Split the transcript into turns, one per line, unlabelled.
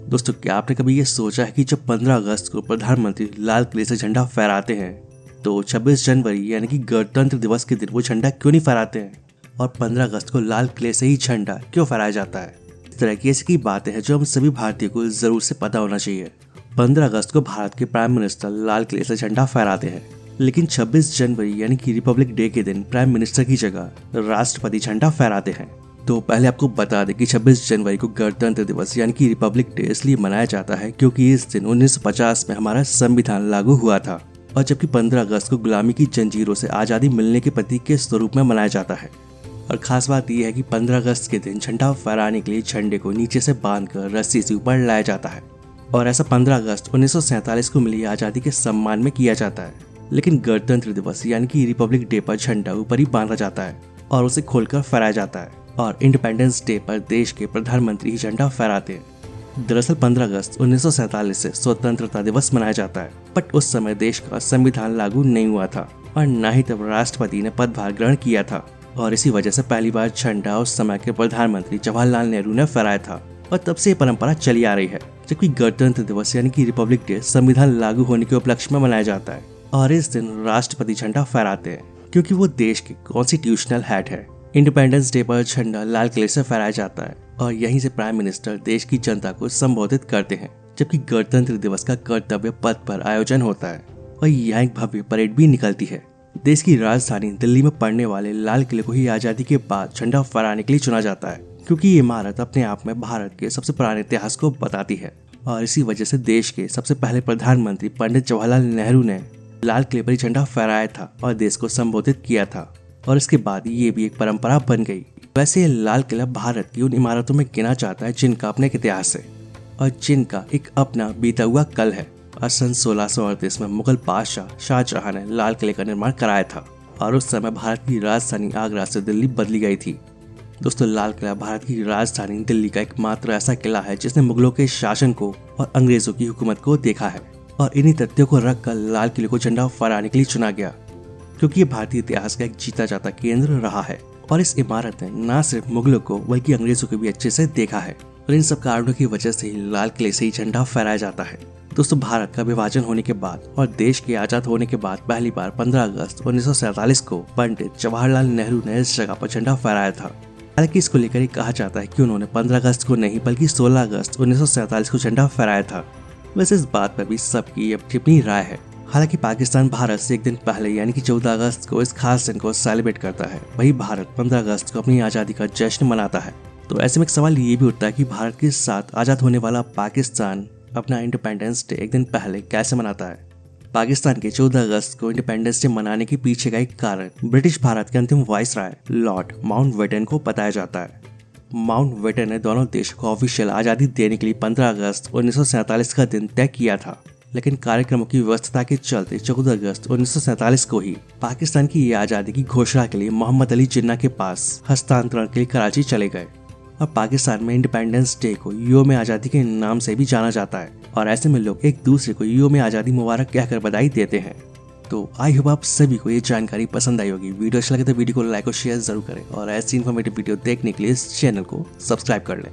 दोस्तों, क्या आपने कभी ये सोचा है कि जब 15 अगस्त को प्रधानमंत्री लाल किले से झंडा फहराते हैं तो 26 जनवरी यानी कि गणतंत्र दिवस के दिन वो झंडा क्यों नहीं फहराते हैं, और 15 अगस्त को लाल किले से ही झंडा क्यों फहराया जाता है। इस तरह की ऐसी बातें हैं जो हम सभी भारतीयों को जरूर से पता होना चाहिए। 15 अगस्त को भारत के प्राइम मिनिस्टर लाल किले से झंडा फहराते हैं, लेकिन 26 जनवरी यानी कि रिपब्लिक डे के दिन प्राइम मिनिस्टर की जगह राष्ट्रपति झंडा फहराते हैं। तो पहले आपको बता दें कि 26 जनवरी को गणतंत्र दिवस यानी कि रिपब्लिक डे इसलिए मनाया जाता है क्योंकि इस दिन 1950 में हमारा संविधान लागू हुआ था, और जबकि 15 अगस्त को गुलामी की जंजीरों से आज़ादी मिलने के प्रतीक के स्वरूप में मनाया जाता है। और खास बात यह है कि 15 अगस्त के दिन झंडा फहराने के लिए झंडे को नीचे से बांधकर रस्सी से ऊपर लाया जाता है, और ऐसा 15 अगस्त 1947 को मिली आज़ादी के सम्मान में किया जाता है। लेकिन गणतंत्र दिवस यानी कि रिपब्लिक डे पर झंडा ऊपर ही बांधा जाता है और उसे खोलकर फहराया जाता है, और इंडिपेंडेंस डे पर देश के प्रधानमंत्री ही झंडा फहराते हैं। दरअसल 15 अगस्त 1947 से स्वतंत्रता दिवस मनाया जाता है, बट उस समय देश का संविधान लागू नहीं हुआ था और न ही तब राष्ट्रपति ने पदभार ग्रहण किया था, और इसी वजह से पहली बार झंडा उस समय के प्रधानमंत्री जवाहरलाल नेहरू ने फहराया था, और तब से ये परंपरा चली आ रही है। जबकि गणतंत्र दिवस यानी कि रिपब्लिक डे संविधान लागू होने के उपलक्ष्य में मनाया जाता है, और इस दिन राष्ट्रपति झंडा फहराते हैं क्योंकि वो देश के कॉन्स्टिट्यूशनल हेड है। इंडिपेंडेंस डे पर झंडा लाल किले से फहराया जाता है और यहीं से प्राइम मिनिस्टर देश की जनता को संबोधित करते हैं, जबकि गणतंत्र दिवस का कर्तव्य पथ पर आयोजन होता है और यहाँ एक भव्य परेड भी निकलती है। देश की राजधानी दिल्ली में पड़ने वाले लाल किले को ही आजादी के बाद झंडा फहराने के लिए चुना जाता है, क्योंकि ये इमारत अपने आप में भारत के सबसे पुराने इतिहास को बताती है। और इसी वजह से देश के सबसे पहले प्रधानमंत्री पंडित जवाहरलाल नेहरू ने लाल किले पर झंडा फहराया था और देश को संबोधित किया था, और इसके बाद ये भी एक परंपरा बन गई। वैसे ये लाल किला भारत की उन इमारतों में गिना जाता है जिनका अपने इतिहास है और जिनका एक अपना बीता हुआ कल है। और सन 1638 में मुगल बादशाह शाहजहां ने लाल किले का निर्माण कराया था, और उस समय भारत की राजधानी आगरा से दिल्ली बदली गई थी। दोस्तों, लाल किला भारत की राजधानी दिल्ली का एकमात्र ऐसा किला है जिसने मुगलों के शासन को और अंग्रेजों की हुकूमत को देखा है, और इन्हीं तथ्यों को रखकर लाल किले को झंडा फहराने के लिए चुना गया, क्योंकि ये भारतीय इतिहास का एक जीता जाता केंद्र रहा है। और इस इमारत ने न सिर्फ मुगलों को बल्कि अंग्रेजों को भी अच्छे से देखा है, और इन सब कारणों की वजह से ही लाल किले से ही झंडा फहराया जाता है। दोस्तों, भारत का विभाजन होने के बाद और देश के आजाद होने के बाद पहली बार 15 अगस्त 1947 को पंडित जवाहरलाल नेहरू ने इस जगह पर झंडा फहराया था। हालांकि इसको लेकर ही कहा जाता है कि उन्होंने 15 अगस्त को नहीं बल्कि 16 अगस्त 1947 को झंडा फहराया था। वैसे इस बात पर भी सबकी अपनी राय है। हालांकि पाकिस्तान भारत से एक दिन पहले यानी कि 14 अगस्त को इस खास दिन को सेलिब्रेट करता है, वही भारत 15 अगस्त को अपनी आज़ादी का जश्न मनाता है। तो ऐसे में एक सवाल ये भी उठता है कि भारत के साथ आज़ाद होने वाला पाकिस्तान अपना इंडिपेंडेंस डे एक दिन पहले कैसे मनाता है। पाकिस्तान के 14 अगस्त को इंडिपेंडेंस डे मनाने के पीछे का एक कारण ब्रिटिश भारत के अंतिम वाइसराय लॉर्ड माउंटबेटन को बताया जाता है। माउंटबेटन ने दोनों देशों को ऑफिशियल आज़ादी देने के लिए 15 अगस्त 1947 का दिन तय किया था, लेकिन कार्यक्रमों की व्यवस्था के चलते 14 अगस्त 1947 को ही पाकिस्तान की आज़ादी की घोषणा के लिए मोहम्मद अली जिन्ना के पास हस्तांतरण के लिए कराची चले गए। और पाकिस्तान में इंडिपेंडेंस डे को योम आज़ादी के नाम से भी जाना जाता है, और ऐसे में लोग एक दूसरे को योम आज़ादी मुबारक कहकर बधाई देते हैं। तो आई होप आप सभी को ये जानकारी पसंद आई होगी। वीडियो अच्छा लगे तो वीडियो को लाइक और शेयर जरूर करें, और ऐसी इन्फॉर्मेटिव वीडियो देखने के लिए इस चैनल को सब्सक्राइब कर लें।